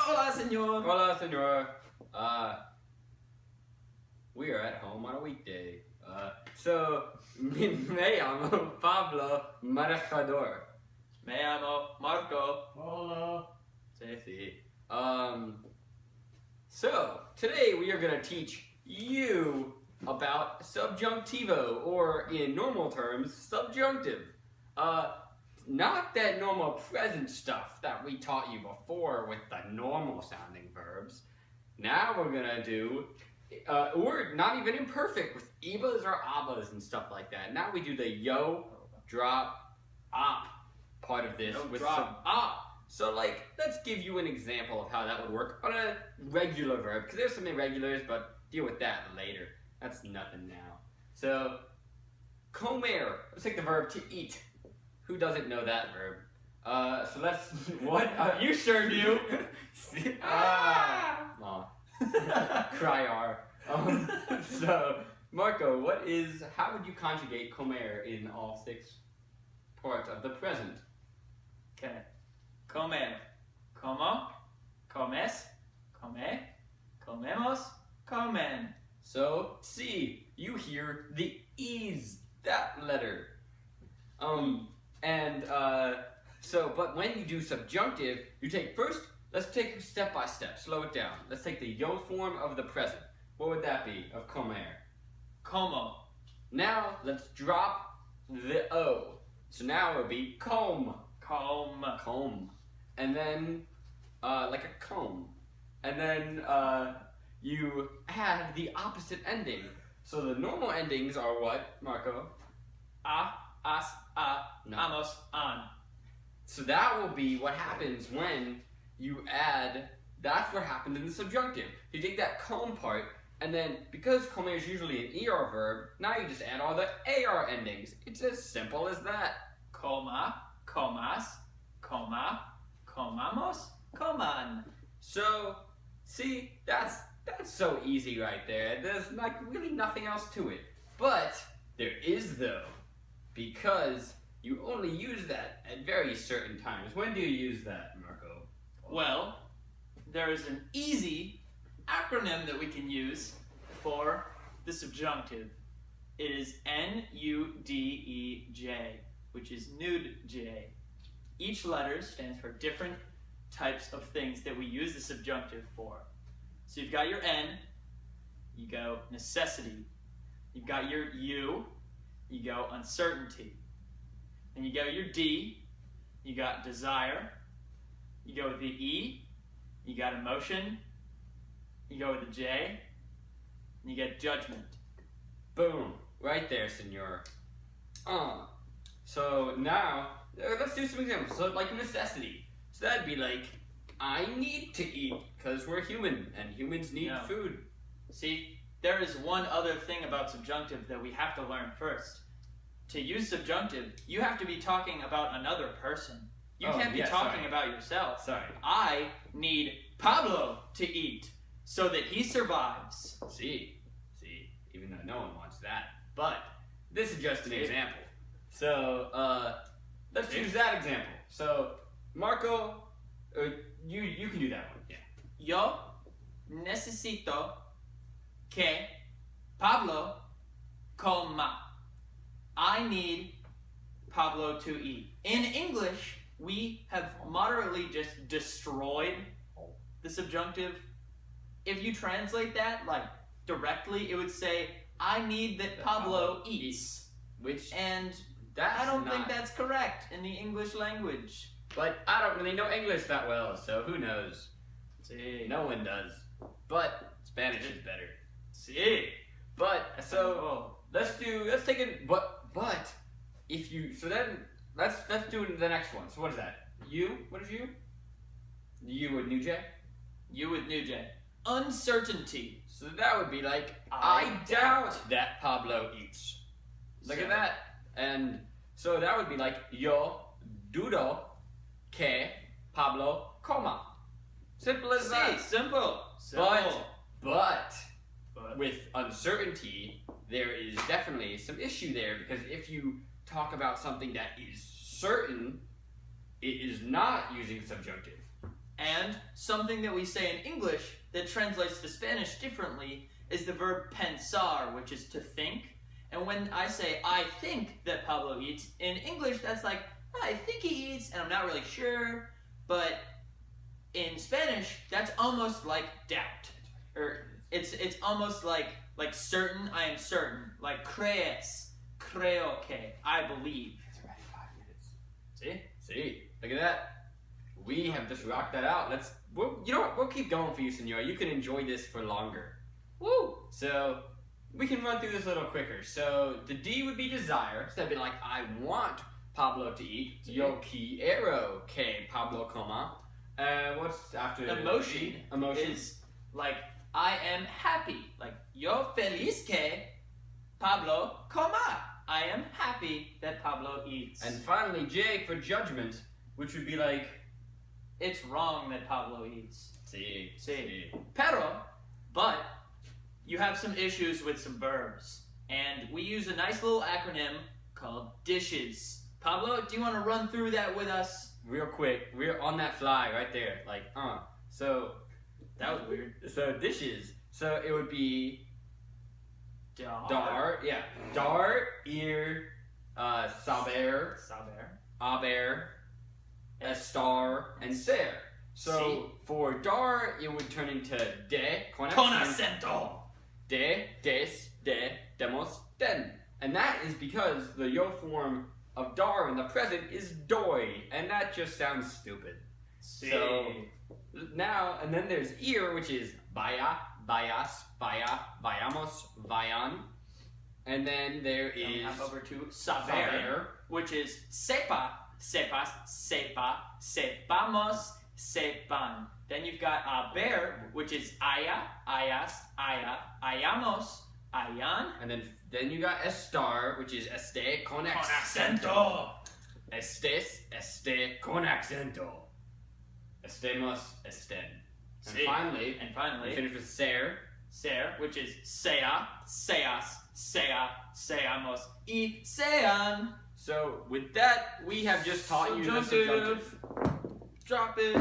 Hola, senor. Hola, senor. We are at home on a weekday. So, me llamo Pablo Marajador. Me llamo Marco. Hola. See. So, today we are going to teach you about subjunctivo, or in normal terms, subjunctive. Not that normal present stuff that we taught you before with the normal sounding verbs. Now we're going to do, or not even imperfect, with ibas or abas and stuff like that. Now we do the yo, drop, op part of this. Yo, with drop, op. So, like, let's give you an example of how that would work on a regular verb, because there's some irregulars, but deal with that later. That's nothing now. So, comer, let's take the verb to eat. Who doesn't know that verb? So let's, what? You sure do. Aw. Cry-ar. So, Marco, how would you conjugate comer in all 6 parts of the present? Okay. Comer. Como. Comes. Come. Comemos. Comen. So, see, you hear the E's, that letter. But when you do subjunctive, let's take it step by step, slow it down. Let's take the yo form of the present. What would that be of comer? Como. Now, let's drop the O. So now it would be comb. Comb. Comb. And then, like a comb. And then, you add the opposite ending. So the normal endings are what, Marco? A, as, a, No. amos, an. So that will be what happens when you add, that's what happened in the subjunctive. You take that comb part, and then, because comer is usually an ER verb, now you just add all the AR endings. It's as simple as that. Coma, comas, coma, comamos, coman. So, see, that's so easy right there. There's like really nothing else to it. But there is though, because you only use that at very certain times. When do you use that, Marco? Well, there is an easy acronym that we can use for the subjunctive. It is N-U-D-E-J, which is nude-J. Each letter stands for different types of things that we use the subjunctive for. So you've got your N, you go necessity. You've got your U, you go uncertainty. And you go your D, you got desire. You go with the E, you got emotion. You go with the J, and you get judgment. Boom. Right there, senor. So now, let's do some examples. So like necessity. So that'd be like, I need to eat, because we're human, and humans need food. See, there is one other thing about subjunctive that we have to learn first. To use subjunctive, you have to be talking about another person. You can't be talking about yourself. Sorry. I need Pablo to eat so that he survives. See, even though no one wants that. But this is just an example. So, let's use that example. So, Marco, you can do that one. Yeah. Yo necesito que Pablo coma. I need Pablo to eat. In English, we have moderately just destroyed the subjunctive. If you translate that like directly, it would say, I need that Pablo eats. And I don't think that's correct in the English language. But I don't really know English that well, so who knows? See. No one does. But Spanish is better. See. But so let's take it. But if you let's do the next one. So what is that? You? What is you? You with new J? You with new J. Uncertainty. So that would be like, I doubt that Pablo eats. Look at that. And so that would be like, yo dudo que Pablo coma. Simple as that. Simple. But with uncertainty, there is definitely some issue there, because if you talk about something that is certain, it is not using subjunctive. And something that we say in English that translates to Spanish differently is the verb pensar, which is to think. And when I say, I think that Pablo eats, in English that's like, I think he eats, and I'm not really sure. But in Spanish, that's almost like doubt. Or it's almost like certain, I am certain. Like crees, creo que, I believe. It's already 5 minutes. See, look at that. We have just rocked that out. We'll keep going for you, senor. You can enjoy this for longer. Woo! So we can run through this a little quicker. So the D would be desire. So that'd be like, I want Pablo to eat. Yo quiero que Pablo coma. What's after Emotion is like, I am happy. Like, yo feliz que Pablo coma. I am happy that Pablo eats. And finally, J for judgment, which would be like, it's wrong that Pablo eats. Sí. Pero, but, you have some issues with some verbs. And we use a nice little acronym called DISHES. Pablo, do you want to run through that with us? Real quick. We're on that fly right there. Like, So, that was weird. So, dishes. So, it would be Dar. Yeah. Dar, ir, saber, aber, estar, and ser. So, for dar, it would turn into de, con acento. De, des, de, demos, den. And that is because the yo form of dar in the present is doi, and that just sounds stupid. So, now, and then there's ir, which is vaya, vayas, vaya, vayamos, vayan. And then there is over to saber, which is sepa, sepas, sepa, sepamos, sepan. Then you've got aber, which is aya, ayas, aya, ayamos, ayan. And then you got estar, which is este con accento. Estes, este con accento. Estemos, esten. And finally, we finish with ser, which is sea, seas, sea, seamos, y sean. So with that, we have just taught you the subjunctive. Drop it.